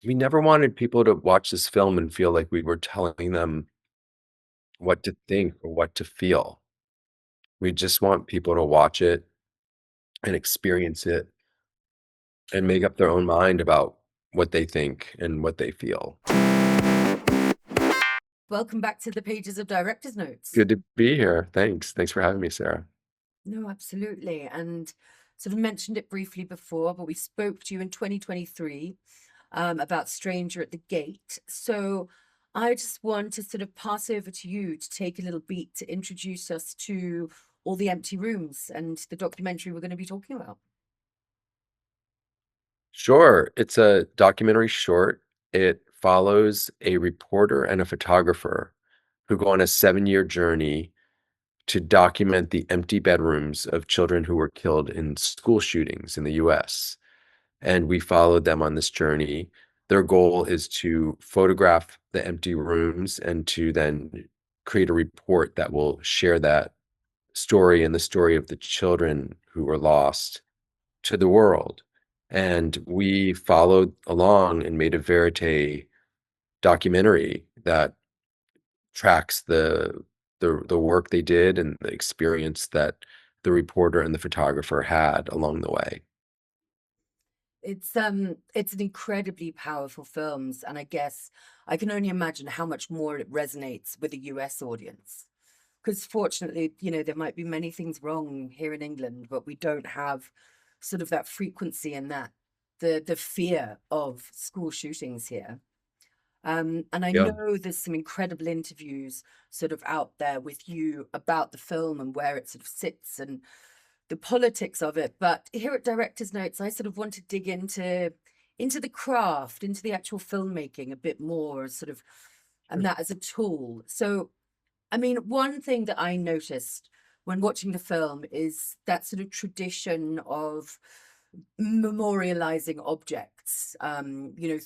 we never wanted people to watch this film and feel like we were telling them what to think or what to feel. We just want people to watch it and experience it and make up their own mind about what they think and what they feel. Welcome back to the pages of director's notes. Good to be here. Thanks. Thanks for having me, Sarah. No, absolutely. And sort of mentioned it briefly before, but we spoke to you in 2023 about Stranger at the Gate. So I just want to sort of pass over to you to take a little beat to introduce us to All the Empty Rooms and the documentary we're going to be talking about. Sure. It's a documentary short. It follows a reporter and a photographer who go on a 7-year journey to document the empty bedrooms of children who were killed in school shootings in the US. And we followed them on this journey. Their goal is to photograph the empty rooms and to then create a report that will share that story and the story of the children who were lost to the world. And we followed along and made a verité documentary that tracks the work they did and the experience that the reporter and the photographer had along the way. It's an incredibly powerful films, and I guess I can only imagine how much more it resonates with a US audience. Because fortunately, there might be many things wrong here in England, but we don't have sort of that frequency and that the fear of school shootings here. And I Yeah. know there's some incredible interviews sort of out there with you about the film and where it sort of sits and the politics of it. But here at Director's Notes, I sort of want to dig into the craft, into the actual filmmaking a bit more, sort of, and that as a tool. So I mean, one thing that I noticed when watching the film is that sort of tradition of memorializing objects,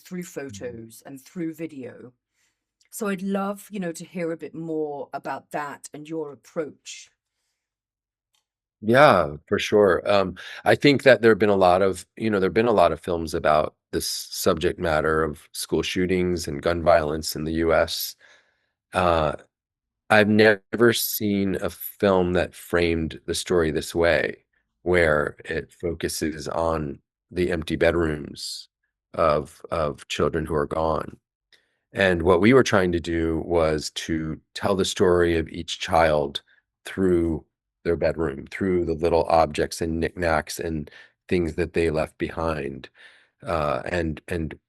through photos and through video. So I'd love, to hear a bit more about that and your approach. Yeah, for sure. I think that there have been a lot of, there have been a lot of films about this subject matter of school shootings and gun violence in the US. Uh, I've never seen a film that framed the story this way, where it focuses on the empty bedrooms of children who are gone. And what we were trying to do was to tell the story of each child through their bedroom, through the little objects and knickknacks and things that they left behind. And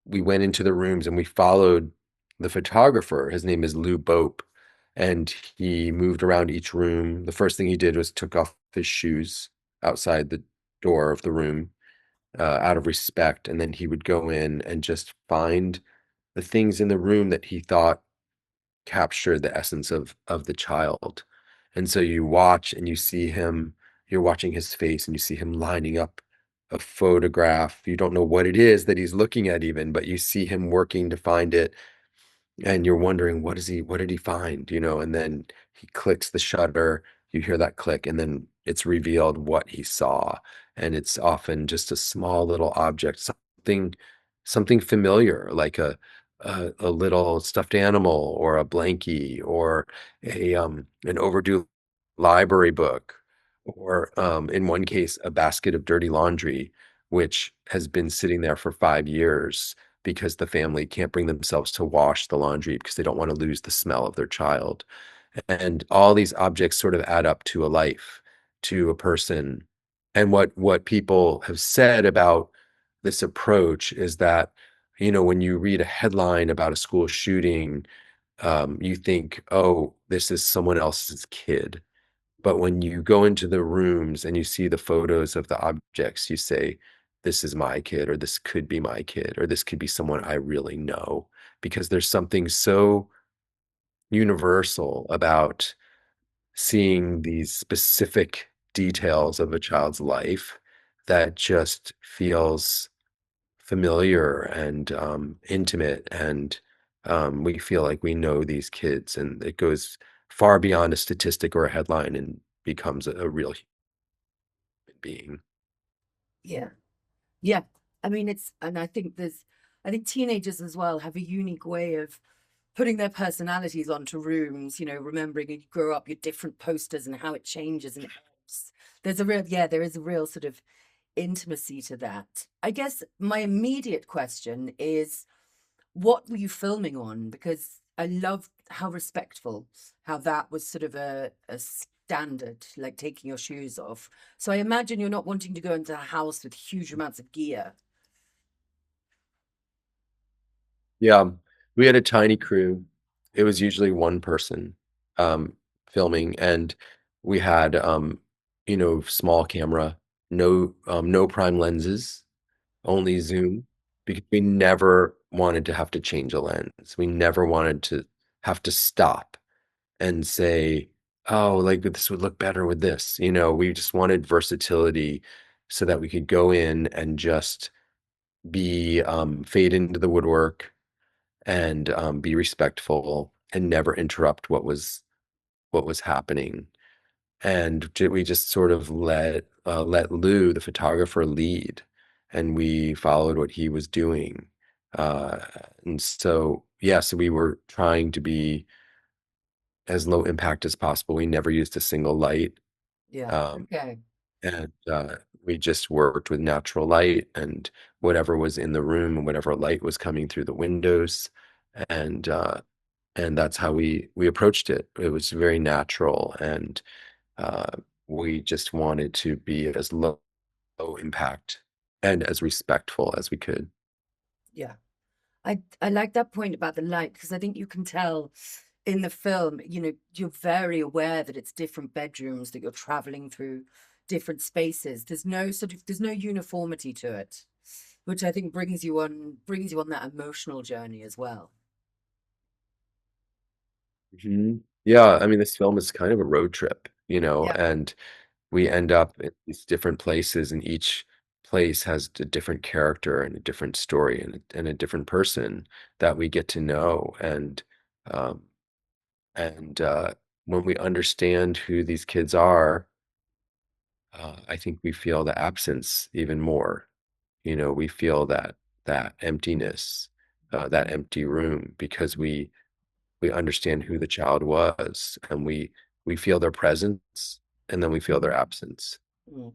we went into the rooms and we followed the photographer. His name is Lou Bopp, and he moved around each room. The first thing he did was took off his shoes outside the door of the room out of respect, and then he would go in and just find the things in the room that he thought captured the essence of the child. And so you watch and you see him, you're watching his face and you see him lining up a photograph. You don't know what it is that he's looking at even, but you see him working to find it and you're wondering what did he find, and then he clicks the shutter, you hear that click, and then it's revealed what he saw. And it's often just a small little object, something familiar, like a little stuffed animal or a blankie or a an overdue library book, or in one case a basket of dirty laundry which has been sitting there for 5 years because the family can't bring themselves to wash the laundry because they don't want to lose the smell of their child. And all these objects sort of add up to a life, to a person. And what people have said about this approach is that, when you read a headline about a school shooting, you think, oh, this is someone else's kid. But when you go into the rooms and you see the photos of the objects, you say, this is my kid, or this could be my kid, or this could be someone I really know. Because there's something so universal about seeing these specific details of a child's life that just feels familiar and intimate. And we feel like we know these kids, and it goes far beyond a statistic or a headline and becomes a real human being. Yeah. Yeah. I mean, and I think there's I think teenagers as well have a unique way of putting their personalities onto rooms, remembering you grow up, your different posters and how it changes and it helps. There is a real sort of intimacy to that. I guess my immediate question is, what were you filming on? Because I love how respectful, how that was sort of a standard, like taking your shoes off. So I imagine you're not wanting to go into a house with huge amounts of gear. Yeah, we had a tiny crew. It was usually one person um, filming, and we had small camera, no prime lenses, only zoom, because we never wanted to have to change a lens. We never wanted to have to stop and say, "Oh, like this would look better with this." We just wanted versatility so that we could go in and just be fade into the woodwork and be respectful and never interrupt what was happening. And we just sort of let Lou, the photographer, lead, and we followed what he was doing. Uh, and so, yes, we were trying to be as low impact as possible. We never used a single light. Yeah. Um, Okay. and we just worked with natural light and whatever was in the room and whatever light was coming through the windows. And that's how we approached it. It was very natural, and uh, we just wanted to be as low impact and as respectful as we could. Yeah. I like that point about the light because I think you can tell in the film, you're very aware that it's different bedrooms that you're traveling through, different spaces. There's no uniformity to it, which I think brings you on that emotional journey as well. Yeah, I mean, this film is kind of a road trip, Yeah. and we end up in these different places, and each place has a different character and a different story and a different person that we get to know. Um, and when we understand who these kids are, I think we feel the absence even more. We feel that emptiness, that empty room, because we understand who the child was, and we feel their presence, and then we feel their absence. Mm.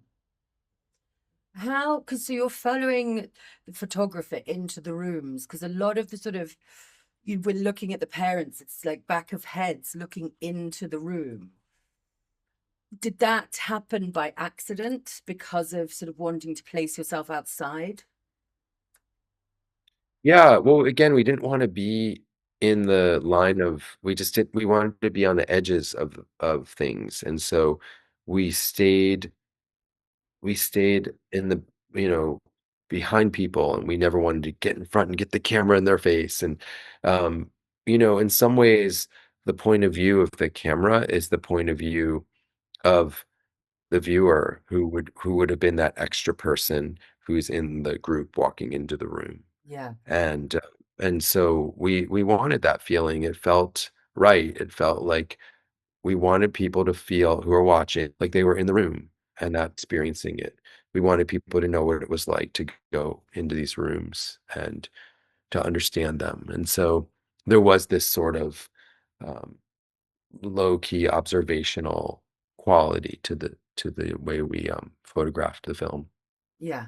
How, because so you're following the photographer into the rooms, because a lot of the sort of, we're looking at the parents, it's like back of heads looking into the room. Did that happen by accident because of sort of wanting to place yourself outside? Yeah, well, again, we didn't want to be in the line of we just didn't we wanted to be on the edges of things. And so we stayed we stayed in the, you know, behind people, and we never wanted to get in front and get the camera in their face. And in some ways, the point of view of the camera is the point of view of the viewer who would have been that extra person who's in the group walking into the room. Yeah. And so we wanted that feeling. It felt right. It felt like we wanted people to feel who are watching like they were in the room and not experiencing it. We wanted people to know what it was like to go into these rooms and to understand them. And so there was this sort of um, low-key observational quality to the way we photographed the film. Yeah.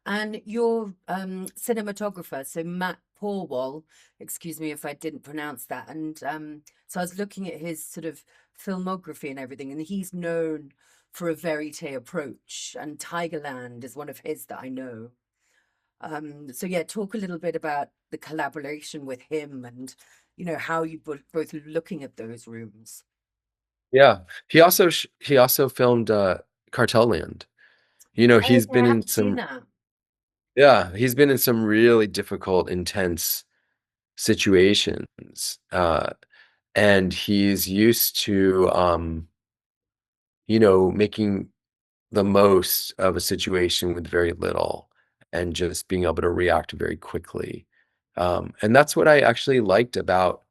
And your cinematographer, so Matt Porwall, excuse me if I didn't pronounce that. And so I was looking at his sort of filmography and everything, and he's known for a verité approach, and Tigerland is one of his that I know. So yeah, talk a little bit about the collaboration with him and how you both looking at those rooms. Yeah. He also filmed Cartel Land. Oh, He's okay, I been in haven't seen some that. yeah, he's been in some really difficult, intense situations. And he's used to making the most of a situation with very little and just being able to react very quickly. And that's what I actually liked about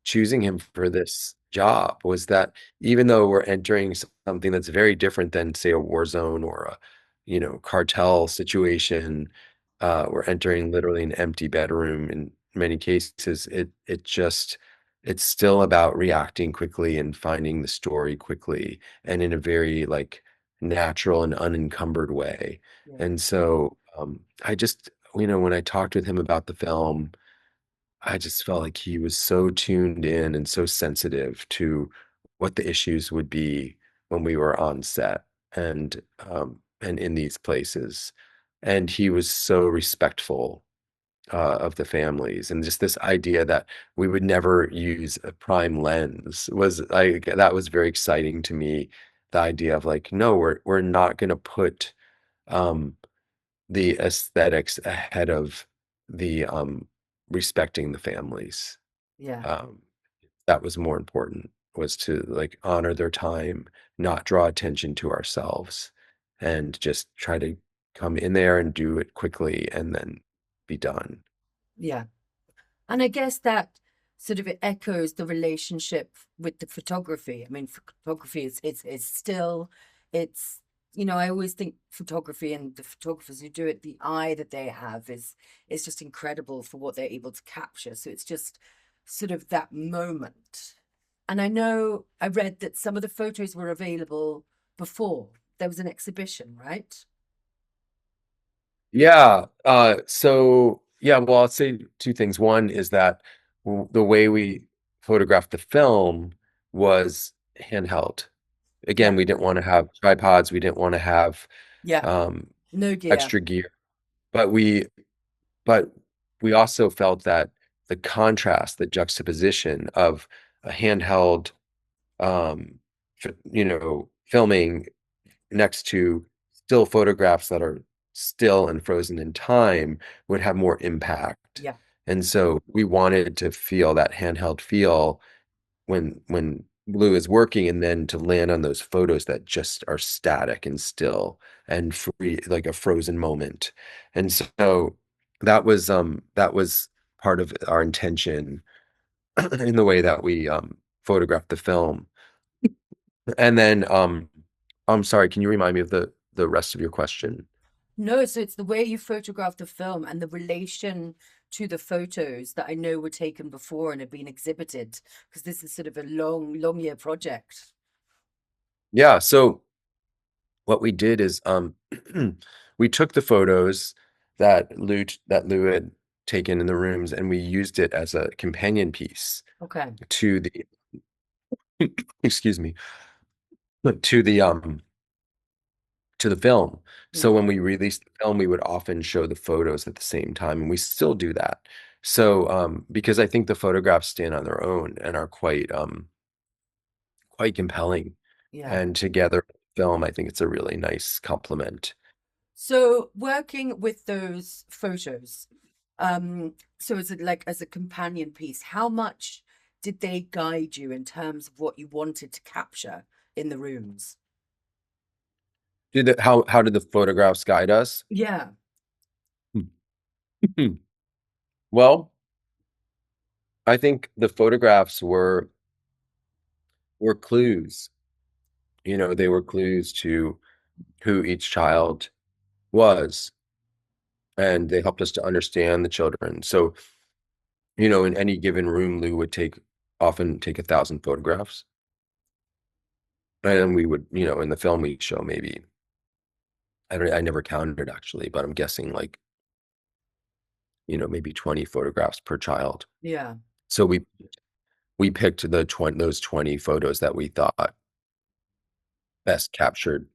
choosing him for this job, was that even though we're entering something that's very different than, say, a war zone or a cartel situation, we're entering literally an empty bedroom in many cases. It's still about reacting quickly and finding the story quickly and in a very like natural and unencumbered way. Yeah. And so I just, when I talked with him about the film, I just felt like he was so tuned in and so sensitive to what the issues would be when we were on set and in these places. And he was so respectful of the families, and just this idea that we would never use a prime lens was like that was very exciting to me. The idea of like, no, we're not going to put um, the aesthetics ahead of the respecting the families. Yeah. Um, that was more important, was to like honor their time, not draw attention to ourselves, and just try to come in there and do it quickly and then be done. Yeah. And I guess that sort of it echoes the relationship with the photography. I mean, photography is still, it's, I always think photography and the photographers who do it, the eye that they have is just incredible for what they're able to capture. So it's just sort of that moment. And I know I read that some of the photos were available before there was an exhibition, right? Yeah. So yeah, well, I'll say two things. One is that the way we photographed the film was handheld. Yeah. Again, we didn't want to have tripods. We didn't want to have Yeah. um, No gear. extra gear, but but we also felt that the contrast, the juxtaposition of a handheld, filming next to still photographs that are still and frozen in time would have more impact. Yeah. And so we wanted to feel that handheld feel when Lou is working, and then to land on those photos that just are static and still and free, like a frozen moment. And so that was part of our intention in the way that we photographed the film. And then I'm sorry, can you remind me of the rest of your question? No, so it's the way you photograph the film and the relation to the photos that I know were taken before and have been exhibited, because this is sort of a long year project. Yeah, so what we did is we took the photos that Lou had taken in the rooms, and we used it as a companion piece Okay. to the excuse me, to the film. So Yeah. when we released the film, we would often show the photos at the same time, and we still do that. So because I think the photographs stand on their own and are quite compelling, Yeah. and together with the film, I think it's a really nice complement. So working with those photos, so as a, like as a companion piece, how much did they guide you in terms of what you wanted to capture in the rooms? How did the photographs guide us? Yeah. Well, I think the photographs were clues. They were clues to who each child was, and they helped us to understand the children. So, in any given room, Lou would often take 1,000 photographs, and then we would, in the film we show maybe I never counted actually, but I'm guessing like, maybe 20 photographs per child. Yeah. So we picked those 20 photos that we thought best captured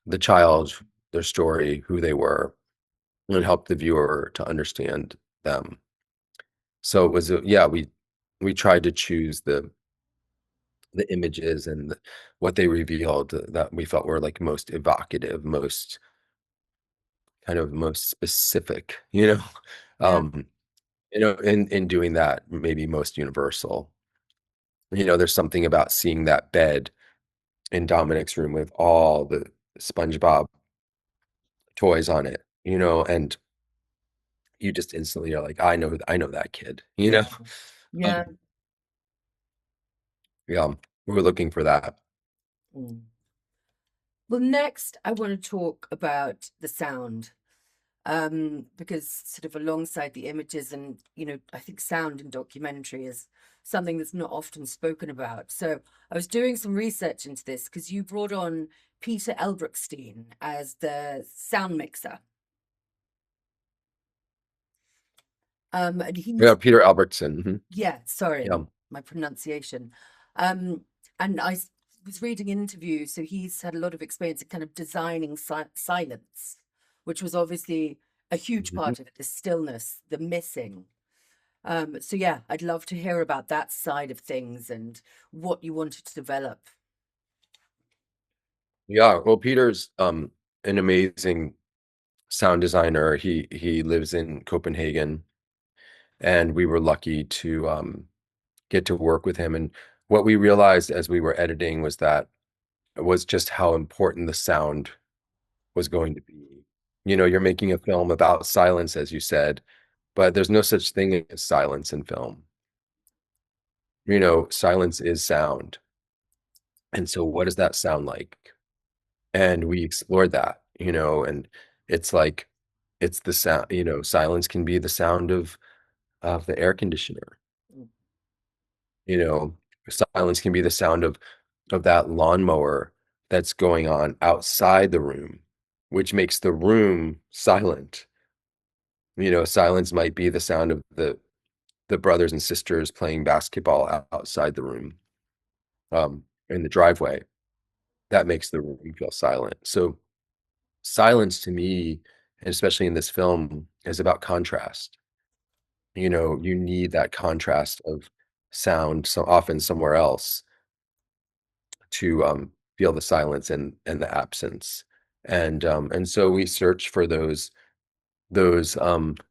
the child, their story, who they were, and help the viewer to understand them. So it was, yeah, we tried to choose the images and what they revealed that we felt were like most evocative, most kind of most specific, Yeah. um, in doing that, maybe most universal. There's something about seeing that bed in Dominic's room with all the SpongeBob toys on it, and you just instantly are like, I know that kid, Yeah. Yeah. Um, yeah, we were looking for that. Mm. Well, next I want to talk about the sound. because sort of alongside the images and, I think sound in documentary is something that's not often spoken about. So I was doing some research into this because you brought on Peter Elbrookstein as the sound mixer. And Yeah, he's, Peter Albertson. yeah, sorry, Yeah. my pronunciation. Um, and was reading interviews, so he's had a lot of experience in kind of designing silence, which was obviously a huge Mhm. part of it, the stillness, the missing. So yeah, I'd love to hear about that side of things and what you wanted to develop. Yeah. Well, Peter's an amazing sound designer. He lives in Copenhagen, and we were lucky to get to work with him. And what we realized as we were editing was just how important the sound was going to be. You're making a film about silence, as you said, but there's no such thing as silence in film. Silence is sound. And so what does that sound like? And we explored that, and it's like it's the sound, silence can be the sound of the air conditioner. You know, Silence can be the sound of that lawnmower that's going on outside the room, which makes the room silent. Silence might be the sound of the brothers and sisters playing basketball outside the room, in the driveway. That makes the room feel silent. So silence to me, and especially in this film, is about contrast. You need that contrast of sound so often somewhere else to feel the silence and the absence. And so we searched for those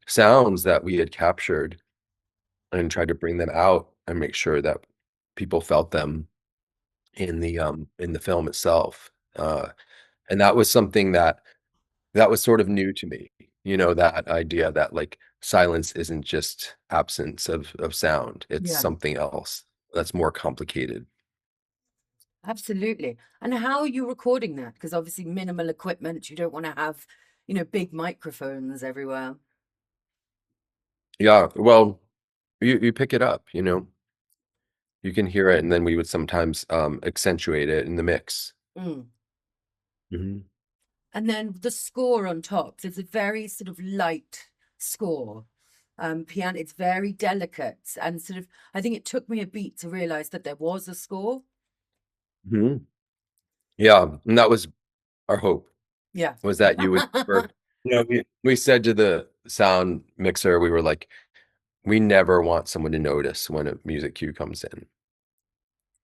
sounds that we had captured and tried to bring them out and make sure that people felt them in the film itself. And that was something that was sort of new to me, that idea that like silence isn't just absence of sound, it's Yeah, something else that's more complicated. absolutely. And how are you recording that? Because obviously minimal equipment, you don't want to have, big microphones everywhere. Yeah, well, you pick it up, you can hear it, and then we would sometimes accentuate it in the mix. Mm. Mhm. And then the score on top, there's a very sort of light score. Piano, it's very delicate and sort of, I think it took me a beat to realize that there was a score. Mhm. Yeah, and that was our hope, Yeah. was that you would never, we said to the sound mixer, we were like, we never want someone to notice when a music cue comes in.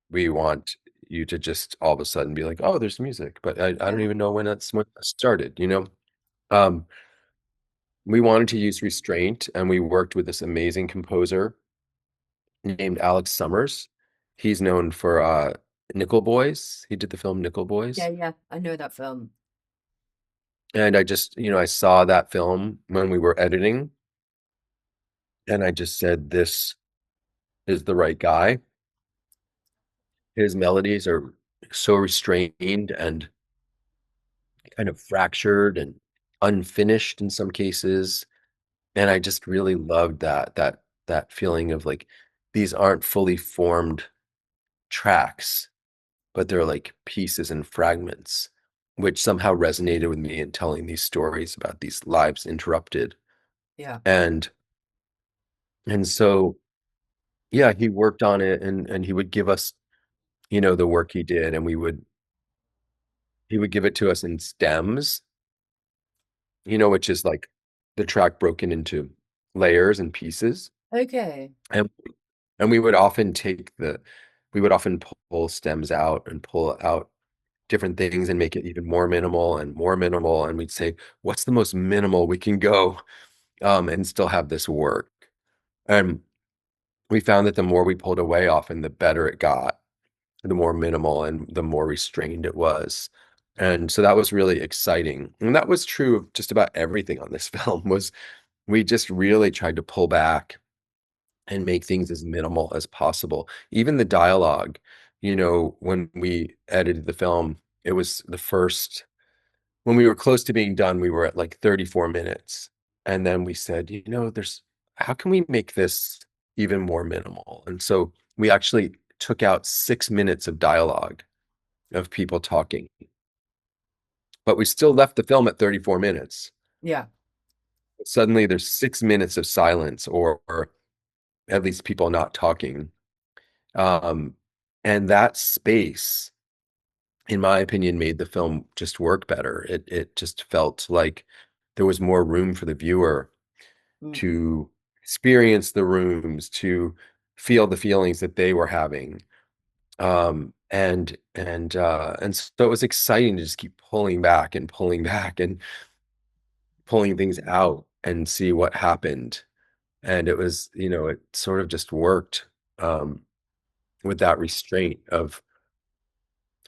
We want you to just all of a sudden be like, oh, there's music, but I don't Yeah. even know when that started. Um, we wanted to use restraint, and we worked with this amazing composer named Alex Summers. He's known for Nickel Boys. He did the film Nickel Yeah, Boys. yeah. I know that film. And I just, I saw that film when we were editing, and I just said, this is the right guy. His melodies are so restrained and kind of fractured and unfinished in some cases. And I just really loved that feeling of like these aren't fully formed tracks, but they're like pieces and fragments, which somehow resonated with me in telling these stories about these lives interrupted. Yeah. And so yeah, he worked on it, and he would give us, the work he did, and he would give it to us in stems, which is like the track broken into layers and pieces. Okay. And and we would often pull stems out and pull out different things and make it even more minimal and more minimal. And we'd say, what's the most minimal we can go, and still have this work? And we found that the more we pulled away often, the better it got, the more minimal and the more restrained it was. And so that was really exciting. And that was true of just about everything on this film. Was we just really tried to pull back and make things as minimal as possible. Even the dialogue, when we edited the film, it was the first. when we were close to being done, we were at like 34 minutes. And then we said, how can we make this even more minimal? And so we actually took out 6 minutes of dialogue of people talking, but we still left the film at 34 minutes. Yeah. Suddenly there's 6 minutes of silence or at least people not talking. Um, and that space, in my opinion, made the film just work better. It just felt like there was more room for the viewer Mm. to experience the rooms, to feel the feelings that they were having. And so it was exciting to just keep pulling back and pulling things out and see what happened. And it was, it sort of just worked with that restraint of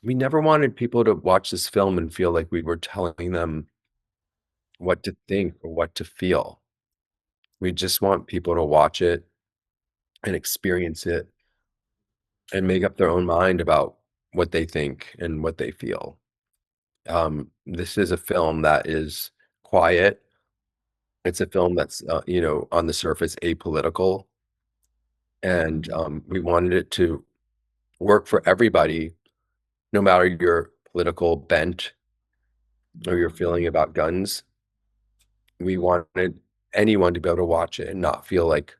we never wanted people to watch this film and feel like we were telling them what to think or what to feel. We just want people to watch it and experience it and make up their own mind about what they think and what they feel. This is a film that is quiet. It's a film that's, on the surface apolitical, and we wanted it to work for everybody, no matter your political bent or your feeling about guns. We wanted anyone to be able to watch it and not feel like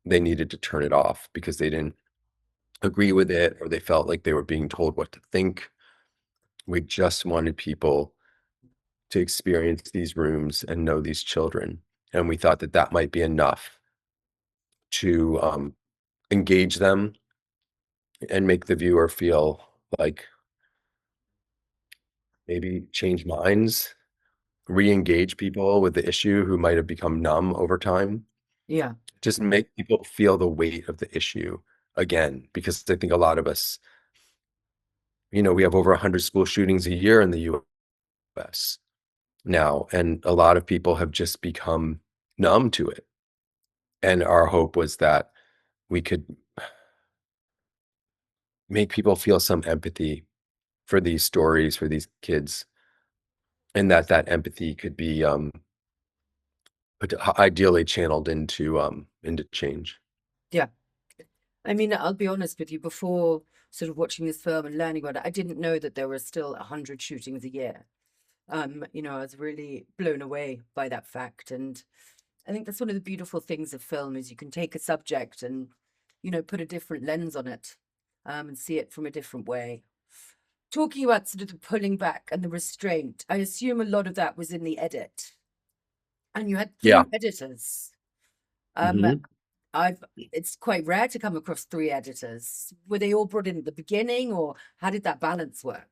they needed to turn it off because they didn't agree with it or they felt like they were being told what to think. We just wanted people to experience these rooms and know these children. And we thought that that might be enough to engage them and make the viewer feel like maybe change minds, re-engage people with the issue who might have become numb over time. Yeah. Just make people feel the weight of the issue again, because I think a lot of us, we have over 100 school shootings a year in the US now, and a lot of people have just become numb to it. And our hope was that we could make people feel some empathy for these stories, for these kids, and that empathy could be ideally channeled into change. Yeah. I mean, I'll be honest with you, before sort of watching this film and learning about it, I didn't know that there were still 100 shootings a year. I was really blown away by that fact. And I think that's one of the beautiful things of film is you can take a subject and, put a different lens on it, and see it from a different way. Talking about sort of the pulling back and the restraint, I assume a lot of that was in the edit. And you had Yeah. three editors. Um, Mhm. it's quite rare to come across three editors. Were they all brought in at the beginning, or how did that balance work?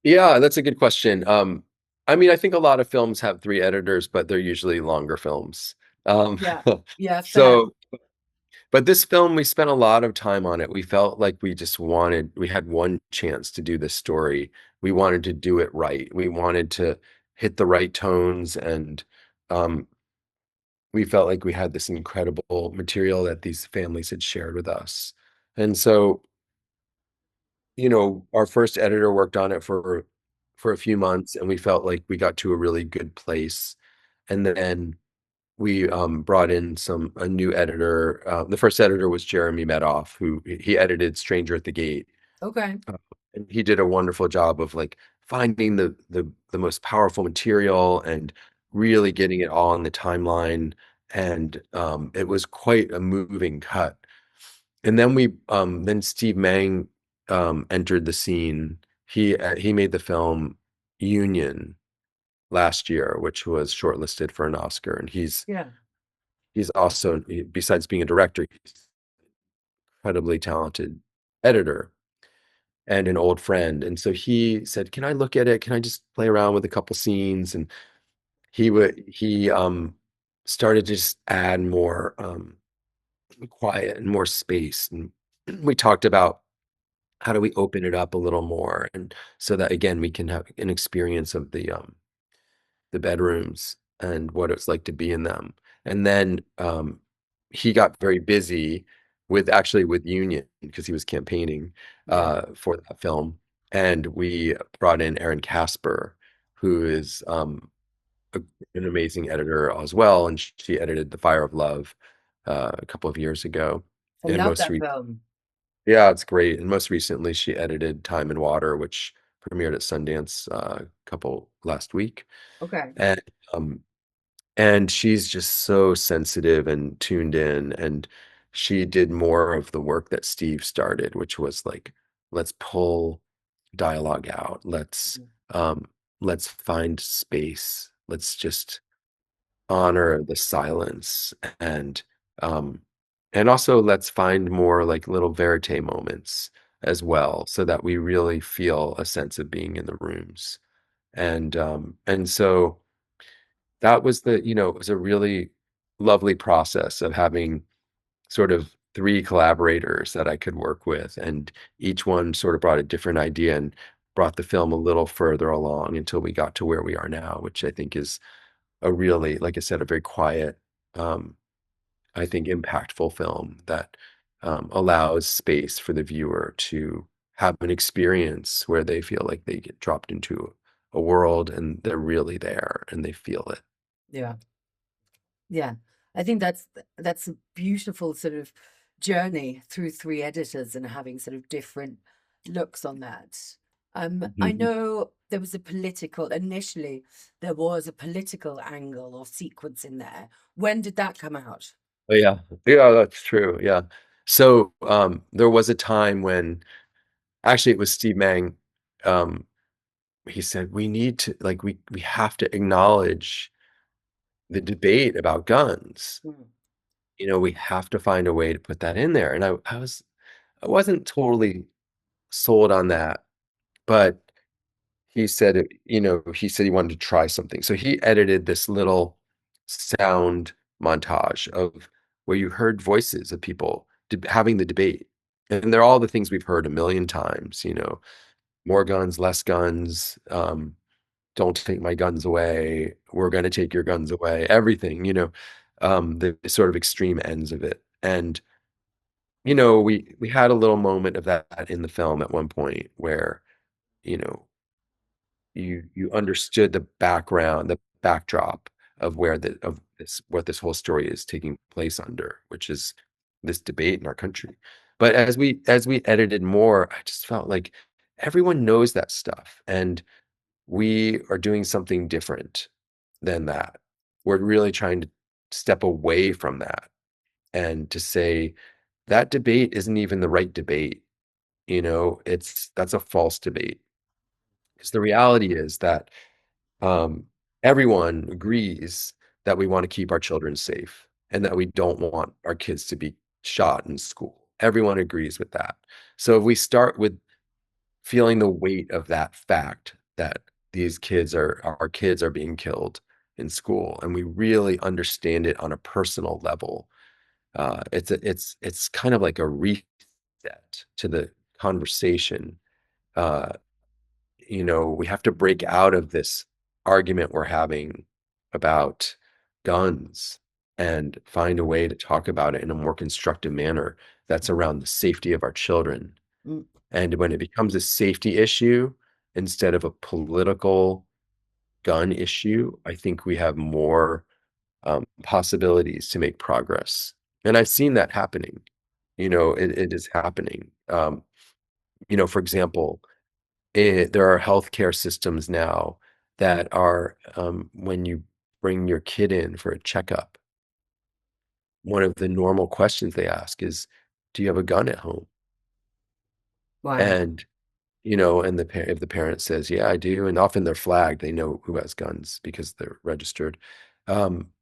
Yeah, that's a good question. I mean, I think a lot of films have three editors, but they're usually longer films. Um, Yeah, yeah, fair. so, but this film, we spent a lot of time on it. We felt like we had one chance to do this story. We wanted to do it right. We wanted to hit the right tones, and um, we felt like we had this incredible material that these families had shared with us. And so, our first editor worked on it for a few months, and we felt like we got to a really good place. And then we brought in a new editor. The first editor was Jeremy Medoff, who he edited Stranger at the Gate. Okay. Uh, and he did a wonderful job of like finding the most powerful material and really getting it all on the timeline. And it was quite a moving cut. And then Steve Mang entered the scene. He made the film Union last year, which was shortlisted for an Oscar. And Yeah. he's also, besides being a director, he's an incredibly talented editor and an old friend. And so he said, "Can I look at it? Can I just play around with a couple scenes?" And he started to just add more quiet and more space. And we talked about how do we open it up a little more, and so that again we can have an experience of the bedrooms and what it's like to be in them. And then he got very busy with Union because he was campaigning Yeah. for that film. And we brought in Aaron Casper, who is a, an amazing editor as well, and she edited The Fire of Love a couple of years ago. I And love that film. yeah, it's great. And most recently, she edited Time and Water, which premiered at Sundance a couple last week. Okay. And um, and she's just so sensitive and tuned in. And she did more of the work that Steve started, which was like, let's pull dialogue out. Mm. Um, let's find space. Let's just honor the silence um and also let's find more like little verité moments as well so that we really feel a sense of being in the rooms. And so that was it was a really lovely process of having sort of three collaborators that I could work with, and each one sort of brought a different idea and brought the film a little further along until we got to where we are now, which I think is a really, like I said, a very quiet, um, I think impactful film that allows space for the viewer to have an experience where they feel like they get dropped into a world and they're really there and they feel it. Yeah. Yeah, I think that's a beautiful sort of journey through three editors and having sort of different looks on that. I Mhm. know initially there was a political angle or sequence in there. When did that come out? Oh, yeah. Yeah, that's true. Yeah. So there was a time when actually it was Steve Mang. Um, he said we need to like we have to acknowledge the debate about guns. Mm, We have to find a way to put that in there. And I wasn't totally sold on that, but he said he wanted to try something. So he edited this little sound montage of where you heard voices of people having the debate. And they're all the things we've heard a million times, more guns, less guns, don't take my guns away, we're going to take your guns away, everything, the sort of extreme ends of it. And we had a little moment of that in the film at one point where, you know, you understood the background, the backdrop of what this whole story is taking place under, which is this debate in our country. But as we edited more, I just felt like everyone knows that stuff, and we are doing something different than that. We're really trying to step away from that and to say that debate isn't even the right debate. That's a false debate. Because the reality is that um, everyone agrees that we want to keep our children safe and that we don't want our kids to be shot in school. Everyone agrees with that. So if we start with feeling the weight of that fact that our kids are being killed in school, and we really understand it on a personal level, it's kind of like a reset to the conversation. Uh, we have to break out of this argument we're having about guns and find a way to talk about it in a more constructive manner that's around the safety of our children. mm, And when it becomes a safety issue instead of a political gun issue, I think we have more possibilities to make progress. And I've seen that happening. It is happening. For example, there are healthcare systems now that are, when you bring your kid in for a checkup, one of the normal questions they ask is, "Do you have a gun at home?" wow. And and if the parent says, "Yeah, I do," and often they're flagged, they know who has guns because they're registered. Um,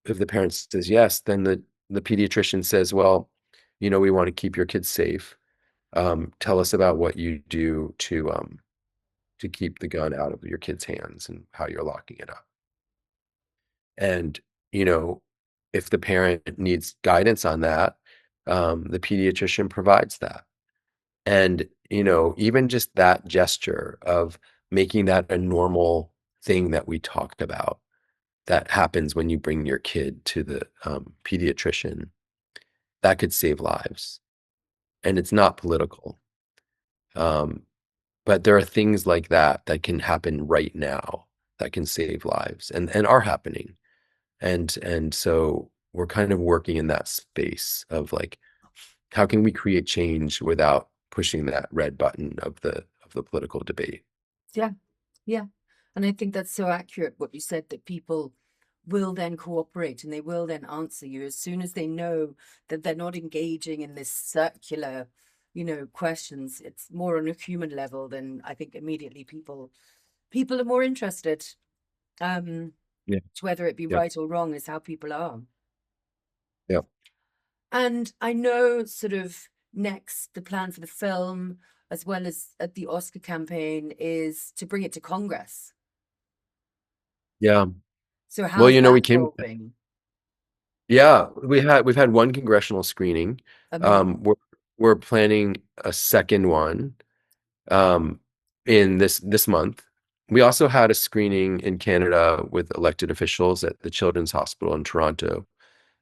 if the parent says yes, then the pediatrician says, "Well, we want to keep your kids safe. Tell us about what you do to keep the gun out of your kid's hands and how you're locking it up." And, you know, if the parent needs guidance on that, the pediatrician provides that. And, even just that gesture of making that a normal thing that we talk about that happens when you bring your kid to the pediatrician, that could save lives. And it's not political. Um, but there are things like that that can happen right now that can save lives and are happening. And so we're kind of working in that space of like, how can we create change without pushing that red button of the political debate? Yeah, yeah. And I think that's so accurate what you said, that people will then cooperate and they will then answer you as soon as they know that they're not engaging in this circular, questions. It's more on a human level. Then I think immediately people are more interested. Um, Yeah. whether it be Yeah. right or wrong is how people are. Yeah. And I know sort of next the plan for the film, as well as at the Oscar campaign, is to bring it to Congress. Yeah. So Well, how's we that came, evolving? yeah, we've had one congressional screening. Amazing. We're planning a second one um in this month. We also had a screening in Canada with elected officials at the Children's Hospital in Toronto.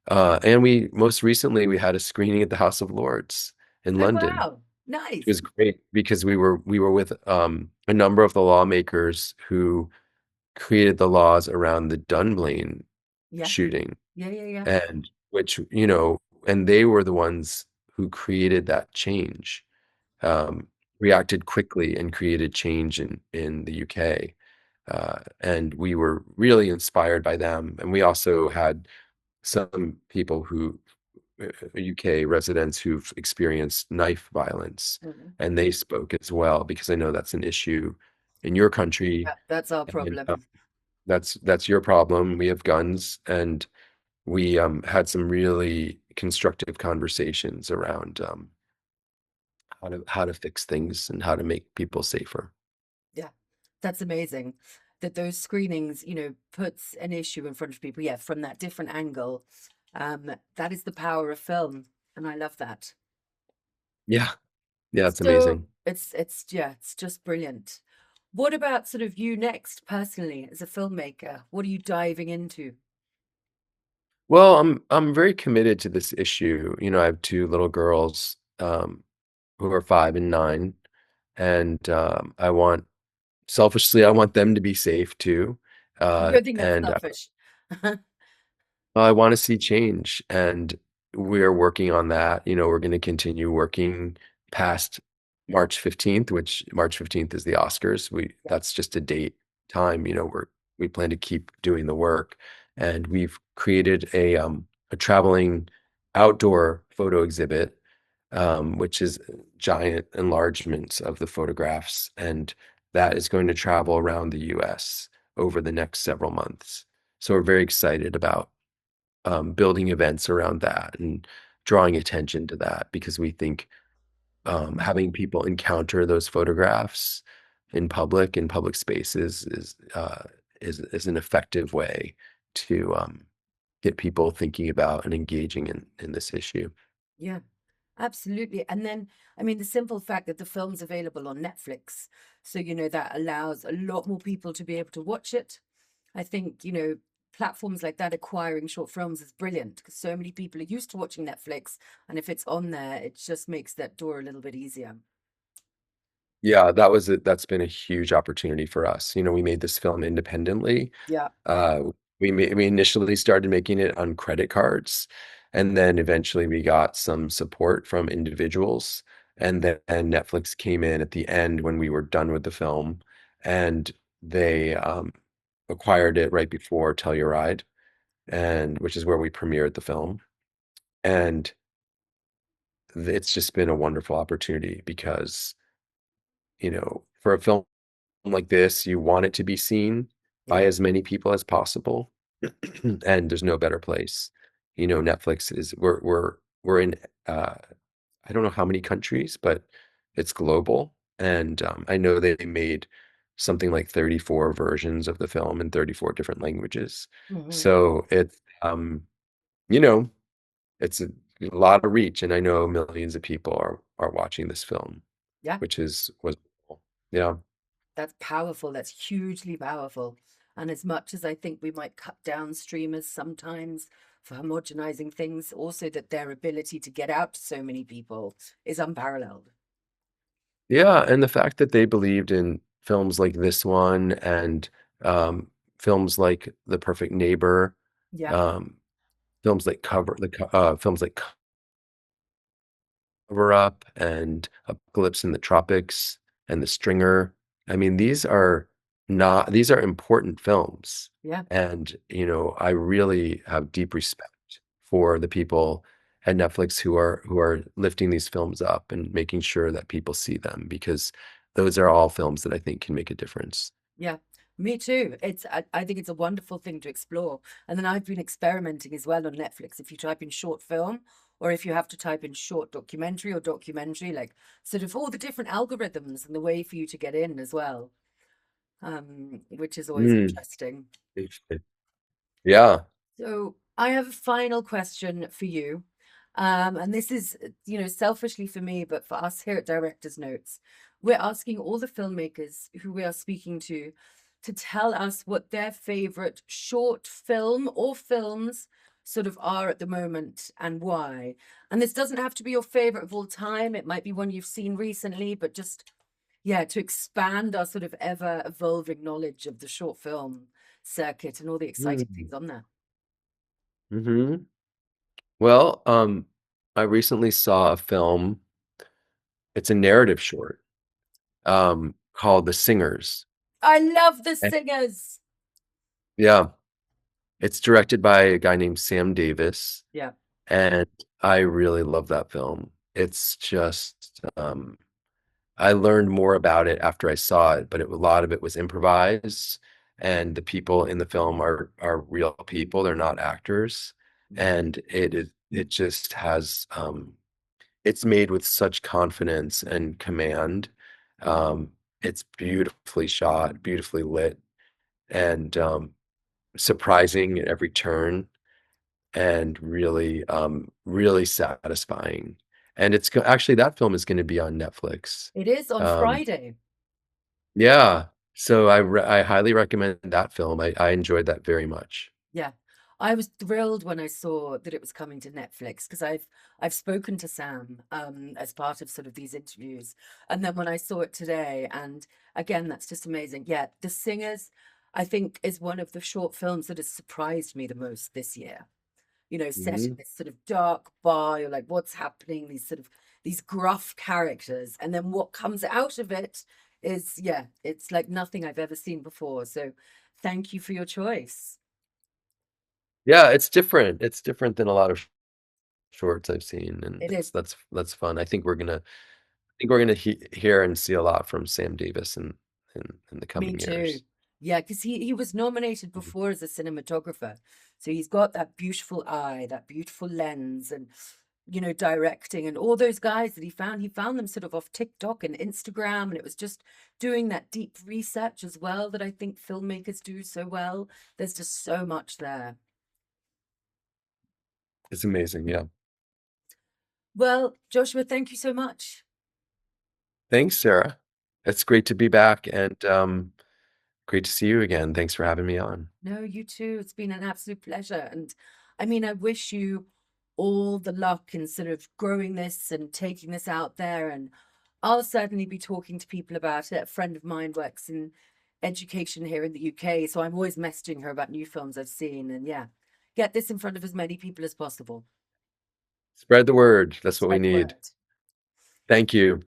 And we most recently we had a screening at the House of Lords in Oh London. wow. It Nice. was great because we were with a number of the lawmakers who created the laws around the Dunblane Yeah. shooting, Yeah, yeah, yeah. and which, and they were the ones who created that change, reacted quickly and created change in the UK. And we were really inspired by them. And we also had some people who UK residents who've experienced knife violence, Mhm. and they spoke as well because I know that's an issue in your country, Yeah, that's our and problem. that's your problem. We have guns, and we had some really constructive conversations around how to fix things and how to make people safer. Yeah. That's amazing that those screenings, puts an issue in front of people, yeah, from that different angle. That is the power of film, and I love that. Yeah, yeah, it's So amazing. it's yeah, it's just brilliant. What about sort of you next personally as a filmmaker? What are you diving into? Well, I'm very committed to this issue. I have two little girls who are 5 and 9, and selfishly, I want them to be safe too. I don't think that's And selfish. I want to see change, and we're working on that. We're going to continue working past March 15th, which March 15th is the Oscars. Yeah. That's just a date time. We plan to keep doing the work, and we've created a traveling outdoor photo exhibit, which is giant enlargements of the photographs, and that is going to travel around the US over the next several months. So we're very excited about building events around that and drawing attention to that because we think having people encounter those photographs in public spaces is an effective way to get people thinking about and engaging in this issue. Yeah, absolutely. And then, I mean, the simple fact that the film's available on Netflix, so that allows a lot more people to be able to watch it. I think, platforms like that acquiring short films is brilliant because so many people are used to watching Netflix, and if it's on there, it just makes that door a little bit easier. Yeah, that's been a huge opportunity for us. We made this film independently. Yeah. We initially started making it on credit cards, and then eventually we got some support from individuals, and then Netflix came in at the end when we were done with the film, and they acquired it right before Telluride, and which is where we premiered the film. And it's just been a wonderful opportunity because, for a film like this, you want it to be seen by Yeah. as many people as possible, and there's no better place. Netflix is we're in uh, I don't know how many countries, but it's global, and I know they made something like 34 versions of the film in 34 different languages. Hmm. So you know, it's a lot of reach, and I know millions of people are watching this film, Yeah. which was cool. Yeah. That's powerful. That's hugely powerful. And as much as I think we might cut down streamers sometimes for homogenizing things, also that their ability to get out to so many people is unparalleled. Yeah, and the fact that they believed in films like this one and Um, Films like The Perfect Neighbor, Yeah, um, films like Cover Up and Apocalypse in the Tropics and The Stringer. I mean, these are important films. yeah. And, I really have deep respect for the people at Netflix who are lifting these films up and making sure that people see them because those are all films that I think can make a difference. Yeah, me too. I think it's a wonderful thing to explore. And then I've been experimenting as well on Netflix. If you type in short film, or if you have to type in short documentary or documentary, like sort of all the different algorithms and the way for you to get in as well, which is always Mm, interesting. interesting. Yeah. So I have a final question for you. And this is, selfishly for me, but for us here at Directors Notes, we're asking all the filmmakers who we are speaking to tell us what their favorite short film or films sort of are at the moment and why. And this doesn't have to be your favorite of all time. It might be one you've seen recently, but just, yeah, to expand our sort of ever evolving knowledge of the short film circuit and all the exciting Mm. things on there. Hmm. Well, I recently saw a film. It's a narrative short, called The Singers. I love the And singers. yeah, it's directed by a guy named Sam Davis, Yeah. and I really love that film. It's just, I learned more about it after I saw it, but a lot of it was improvised, and the people in the film are real people. They're not actors, and it just has, it's made with such confidence and command. Um, it's beautifully shot, beautifully lit, and surprising at every turn, and really satisfying. And actually that film is going to be on Netflix. It is on Um, Friday. yeah, so I highly recommend that film. I enjoyed that very much. Yeah. I was thrilled when I saw that it was coming to Netflix because I've spoken to Sam as part of sort of these interviews. And then when I saw it today, and again, that's just amazing. Yeah, The Singers, I think, is one of the short films that has surprised me the most this year. Set in Hmm. this sort of dark bar. You're like, what's happening? These gruff characters. And then what comes out of it is, yeah, it's like nothing I've ever seen before. So thank you for your choice. Yeah, it's different. It's different than a lot of shorts I've seen, and It is. that's fun. I think we're gonna hear and see a lot from Sam Davis in the Me coming too. years. Yeah, because he was nominated Mhm. before as a cinematographer. So he's got that beautiful eye, that beautiful lens, and directing and all those guys that he found them sort of off TikTok and Instagram. And it was just doing that deep research as well that I think filmmakers do so well. There's just so much there. It's amazing. Yeah. Well, Joshua, thank you so much. Thanks, Sarah. It's great to be back and great to see you again. Thanks for having me on. No, you too. It's been an absolute pleasure. And I mean, I wish you all the luck in sort of growing this and taking this out there. And I'll certainly be talking to people about it. A friend of mine works in education here in the UK. So I'm always messaging her about new films I've seen. And yeah, get this in front of as many people as possible. Spread the word. That's what we Spread the need. word. Thank you.